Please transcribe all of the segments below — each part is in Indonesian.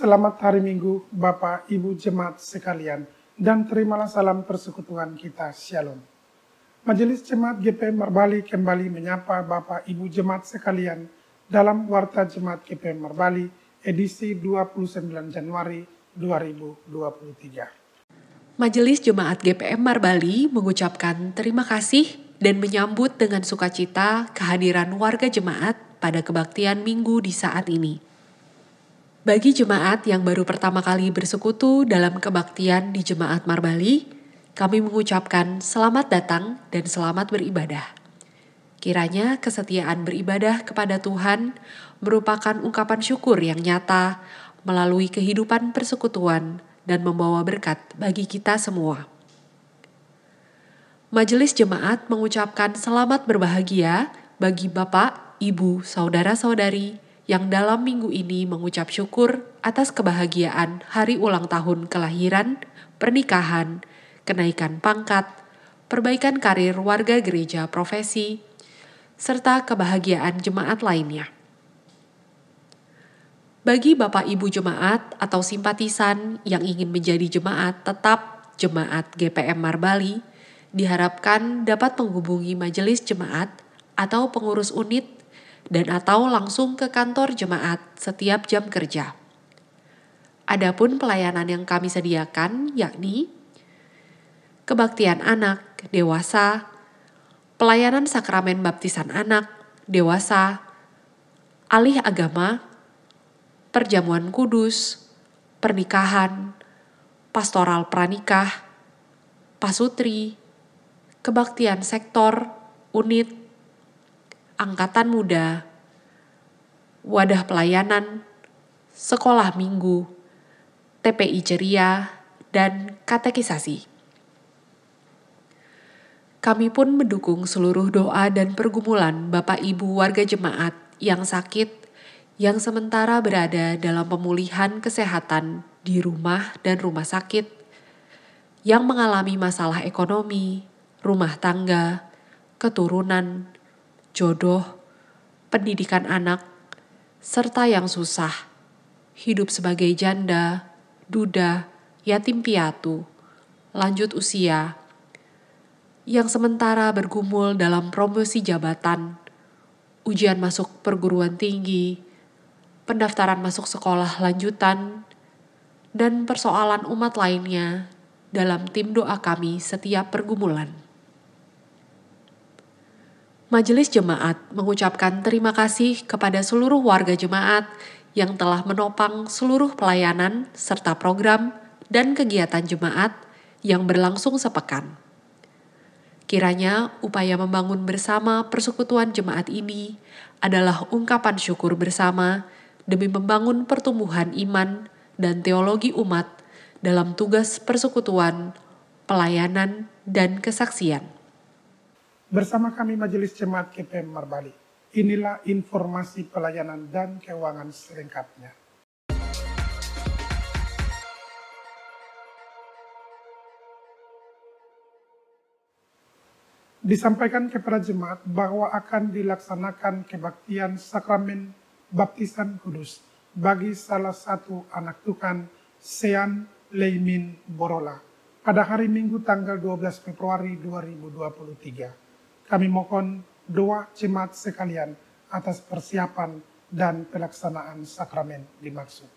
Selamat hari Minggu, Bapak, Ibu Jemaat sekalian, dan terimalah salam persekutuan kita, Shalom. Majelis Jemaat GPM Marbali kembali menyapa Bapak, Ibu Jemaat sekalian dalam Warta Jemaat GPM Marbali edisi 29 Januari 2023. Majelis Jemaat GPM Marbali mengucapkan terima kasih dan menyambut dengan sukacita kehadiran warga jemaat pada kebaktian Minggu di saat ini. Bagi jemaat yang baru pertama kali bersekutu dalam kebaktian di Jemaat Marbali, kami mengucapkan selamat datang dan selamat beribadah. Kiranya kesetiaan beribadah kepada Tuhan merupakan ungkapan syukur yang nyata melalui kehidupan persekutuan dan membawa berkat bagi kita semua. Majelis Jemaat mengucapkan selamat berbahagia bagi Bapak, Ibu, Saudara-saudari yang dalam minggu ini mengucap syukur atas kebahagiaan hari ulang tahun kelahiran, pernikahan, kenaikan pangkat, perbaikan karir warga gereja profesi, serta kebahagiaan jemaat lainnya. Bagi Bapak Ibu jemaat atau simpatisan yang ingin menjadi jemaat tetap Jemaat GPM Marbali, diharapkan dapat menghubungi majelis jemaat atau pengurus unit dan atau langsung ke kantor jemaat setiap jam kerja. Adapun pelayanan yang kami sediakan yakni kebaktian anak, dewasa, pelayanan sakramen baptisan anak, dewasa, alih agama, perjamuan kudus, pernikahan, pastoral pranikah, pasutri, kebaktian sektor, unit, angkatan muda, wadah pelayanan, sekolah minggu, TPI ceria, dan katekisasi. Kami pun mendukung seluruh doa dan pergumulan Bapak Ibu warga jemaat yang sakit, yang sementara berada dalam pemulihan kesehatan di rumah dan rumah sakit, yang mengalami masalah ekonomi, rumah tangga, keturunan, jodoh, pendidikan anak, serta yang susah, hidup sebagai janda, duda, yatim piatu, lanjut usia, yang sementara bergumul dalam promosi jabatan, ujian masuk perguruan tinggi, pendaftaran masuk sekolah lanjutan, dan persoalan umat lainnya dalam tim doa kami setiap pergumulan. Majelis Jemaat mengucapkan terima kasih kepada seluruh warga jemaat yang telah menopang seluruh pelayanan serta program dan kegiatan jemaat yang berlangsung sepekan. Kiranya upaya membangun bersama persekutuan jemaat ini adalah ungkapan syukur bersama demi membangun pertumbuhan iman dan teologi umat dalam tugas persekutuan, pelayanan, dan kesaksian. Bersama kami Majelis Jemaat GPM Marbali, inilah informasi pelayanan dan keuangan selengkapnya. Disampaikan kepada jemaat bahwa akan dilaksanakan kebaktian sakramen baptisan kudus bagi salah satu anak Tuhan, Sean Leimin Borola, pada hari Minggu tanggal 12 Februari 2023. Kami mohon doa jemaat sekalian atas persiapan dan pelaksanaan sakramen dimaksud.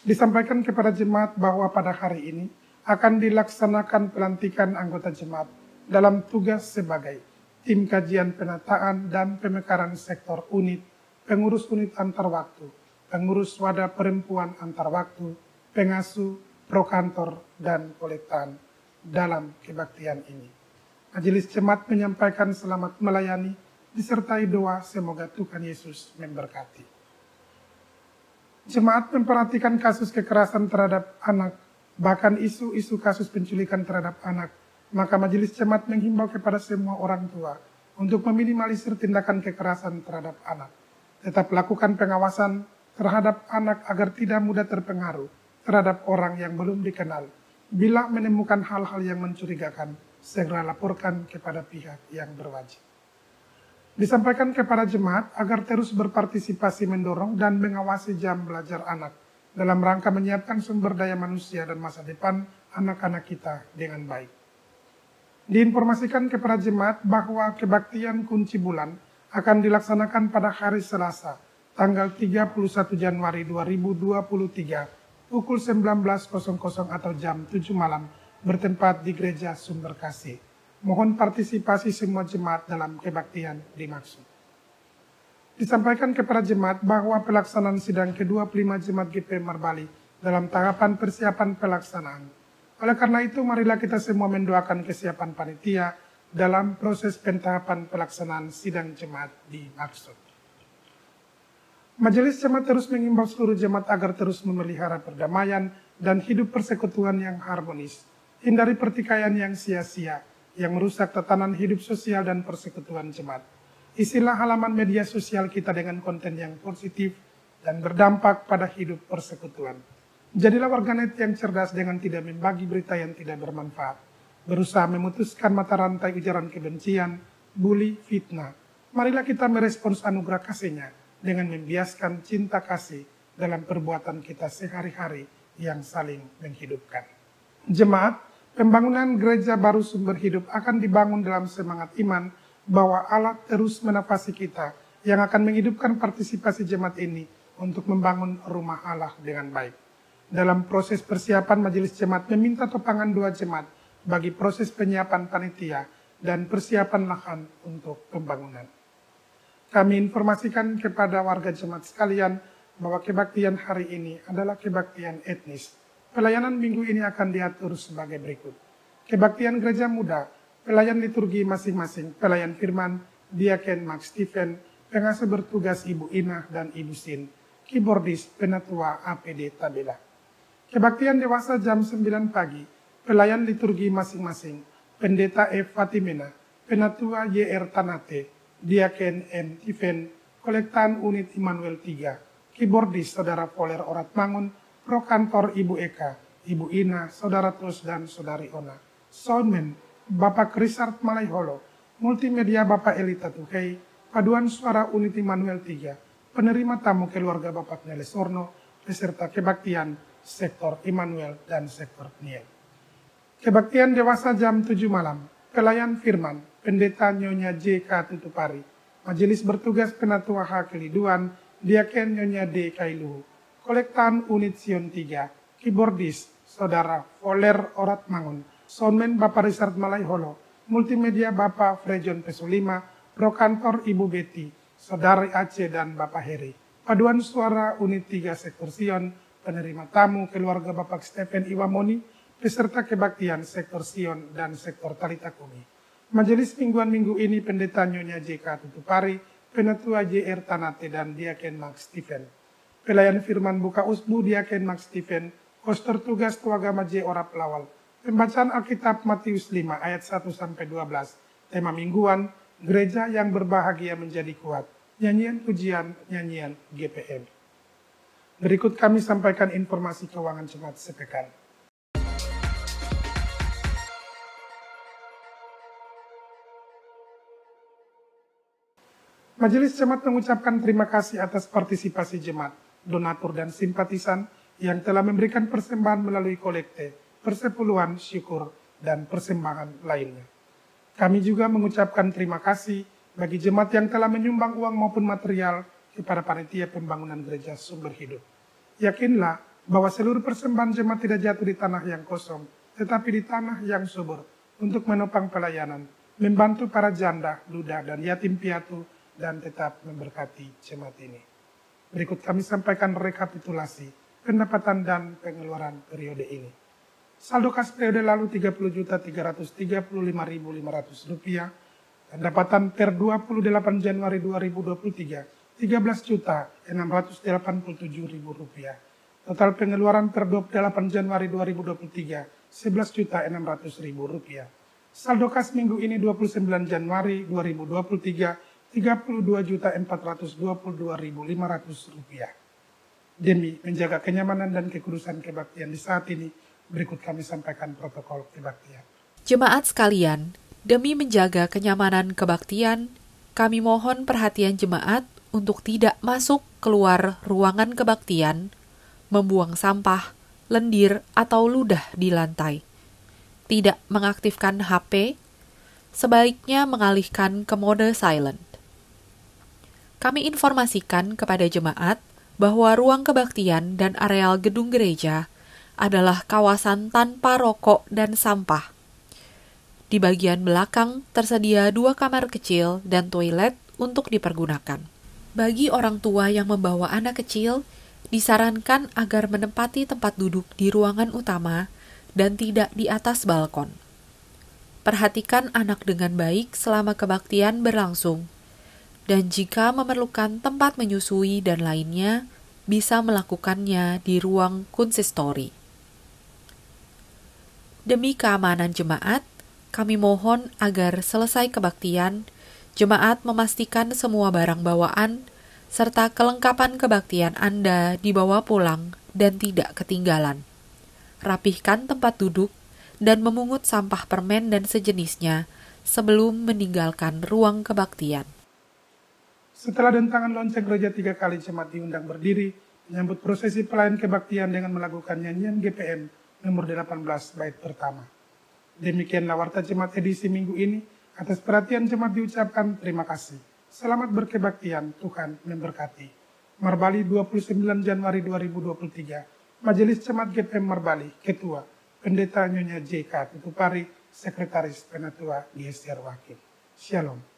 Disampaikan kepada jemaat bahwa pada hari ini akan dilaksanakan pelantikan anggota jemaat dalam tugas sebagai tim kajian penataan dan pemekaran sektor unit, pengurus unit antar waktu, pengurus wadah perempuan antar waktu, pengasuh, prokantor, dan kolektan dalam kebaktian ini. Majelis Jemaat menyampaikan selamat melayani disertai doa semoga Tuhan Yesus memberkati. Jemaat memperhatikan kasus kekerasan terhadap anak, bahkan isu-isu kasus penculikan terhadap anak, maka Majelis Jemaat menghimbau kepada semua orang tua untuk meminimalisir tindakan kekerasan terhadap anak. Tetap lakukan pengawasan terhadap anak agar tidak mudah terpengaruh terhadap orang yang belum dikenal. Bila menemukan hal-hal yang mencurigakan, segera laporkan kepada pihak yang berwajib. Disampaikan kepada jemaat agar terus berpartisipasi mendorong dan mengawasi jam belajar anak dalam rangka menyiapkan sumber daya manusia dan masa depan anak-anak kita dengan baik. Diinformasikan kepada jemaat bahwa kebaktian kunci bulan akan dilaksanakan pada hari Selasa, tanggal 31 Januari 2023, pukul 19.00 atau jam 7 malam, bertempat di Gereja Sumber Kasih. Mohon partisipasi semua jemaat dalam kebaktian dimaksud. Disampaikan kepada jemaat bahwa pelaksanaan sidang ke-25 Jemaat GP Marbali dalam tahapan persiapan pelaksanaan. Oleh karena itu, marilah kita semua mendoakan kesiapan panitia dalam proses pentahapan pelaksanaan sidang jemaat dimaksud. Majelis Jemaat terus mengimbau seluruh jemaat agar terus memelihara perdamaian dan hidup persekutuan yang harmonis. Hindari pertikaian yang sia-sia, yang merusak tatanan hidup sosial dan persekutuan jemaat. Isilah halaman media sosial kita dengan konten yang positif dan berdampak pada hidup persekutuan. Jadilah warganet yang cerdas dengan tidak membagi berita yang tidak bermanfaat. Berusaha memutuskan mata rantai ujaran kebencian, bully, fitnah. Marilah kita merespons anugerah kasih-Nya dengan membiaskan cinta kasih dalam perbuatan kita sehari-hari yang saling menghidupkan. Jemaat, pembangunan gereja baru sumber hidup akan dibangun dalam semangat iman bahwa Allah terus menafasi kita yang akan menghidupkan partisipasi jemaat ini untuk membangun rumah Allah dengan baik. Dalam proses persiapan, Majelis Jemaat meminta topangan doa jemaat bagi proses penyiapan panitia dan persiapan lahan untuk pembangunan. Kami informasikan kepada warga jemaat sekalian bahwa kebaktian hari ini adalah kebaktian etnis. Pelayanan minggu ini akan diatur sebagai berikut. Kebaktian gereja muda, pelayan liturgi masing-masing, pelayan firman, Diaken Max Stephen, pengasuh bertugas Ibu Inah dan Ibu Sin, keyboardis penatua APD Tabela. Kebaktian dewasa jam 9 pagi, pelayan liturgi masing-masing, pendeta F. Fatimena, penatua YR Tanate, Diaken M. Tiven, kolektan unit Immanuel 3, keyboardis saudara Poler Orat Mangun, prokantor Ibu Eka, Ibu Ina, saudara Tus dan saudari Ona, soundman Bapak Richard Malaiholo, multimedia Bapak Elita Tuhei, paduan suara unit Immanuel 3, penerima tamu keluarga Bapak Neles Orno, peserta kebaktian sektor Immanuel dan sektor Niel. Kebaktian dewasa jam 7 malam, pelayan firman, pendeta Nyonya J.K. Tutupari, majelis bertugas penatua H. Keliduan, Diaken Nyonya D. Kailuhu, kolektan unit Sion 3, keyboardis saudara Poler Orat Mangun, soundman Bapak Richard Malaiholo, multimedia Bapak Frejon Pesolima, prokantor Ibu Betty, saudari Aceh dan Bapak Heri, paduan suara unit 3 sektor Sion, penerima tamu keluarga Bapak Stephen Iwamoni, peserta kebaktian sektor Sion dan sektor Talita Kumi. Majelis mingguan minggu ini pendeta Nyonya J.K. Tutupari, penatua JR Tanate dan Diaken Max Stephen. Pelayan firman buka usbu Diaken Max Stephen, koster tugas Tuagama J. Orap Lawal. Pembacaan Alkitab Matius 5 ayat 1-12. Tema mingguan, gereja yang berbahagia menjadi kuat. Nyanyian pujian, nyanyian GPM. Berikut kami sampaikan informasi keuangan jemaat sepekan. Majelis Jemaat mengucapkan terima kasih atas partisipasi jemaat, donatur dan simpatisan yang telah memberikan persembahan melalui kolekte, persepuluhan, syukur, dan persembahan lainnya. Kami juga mengucapkan terima kasih bagi jemaat yang telah menyumbang uang maupun material kepada panitia pembangunan gereja sumber hidup. Yakinlah bahwa seluruh persembahan jemaat tidak jatuh di tanah yang kosong, tetapi di tanah yang subur untuk menopang pelayanan, membantu para janda, duda, dan yatim piatu, dan tetap memberkati jemaat ini. Berikut kami sampaikan rekapitulasi pendapatan dan pengeluaran periode ini. Saldo kas periode lalu Rp30.335.500, pendapatan per 28 Januari 2023 Rp13.687.000. Total pengeluaran per 28 Januari 2023 Rp11.600.000. Saldo kas minggu ini 29 Januari 2023 Rp32.422.500. Demi menjaga kenyamanan dan kekudusan kebaktian di saat ini, berikut kami sampaikan protokol kebaktian. Jemaat sekalian, demi menjaga kenyamanan kebaktian, kami mohon perhatian jemaat untuk tidak masuk keluar ruangan kebaktian membuang sampah, lendir, atau ludah di lantai. Tidak mengaktifkan HP, sebaiknya mengalihkan ke mode silent. Kami informasikan kepada jemaat bahwa ruang kebaktian dan areal gedung gereja adalah kawasan tanpa rokok dan sampah. Di bagian belakang tersedia 2 kamar kecil dan toilet untuk dipergunakan. Bagi orang tua yang membawa anak kecil, disarankan agar menempati tempat duduk di ruangan utama dan tidak di atas balkon. Perhatikan anak dengan baik selama kebaktian berlangsung, dan jika memerlukan tempat menyusui dan lainnya, bisa melakukannya di ruang konsistori. Demi keamanan jemaat, kami mohon agar selesai kebaktian, jemaat memastikan semua barang bawaan serta kelengkapan kebaktian Anda dibawa pulang dan tidak ketinggalan. Rapihkan tempat duduk dan memungut sampah permen dan sejenisnya sebelum meninggalkan ruang kebaktian. Setelah dentangan lonceng gereja 3 kali, jemaat diundang berdiri menyambut prosesi pelayan kebaktian dengan melakukan nyanyian GPM nomor 18 bait pertama. Demikianlah warta jemaat edisi minggu ini. Atas perhatian jemaat diucapkan terima kasih. Selamat berkebaktian, Tuhan memberkati. Marbali 29 Januari 2023. Majelis Jemaat GPM Marbali, Ketua, Pendeta Nyonya JK Tutupari, Sekretaris Penatua GSR Wakil. Shalom.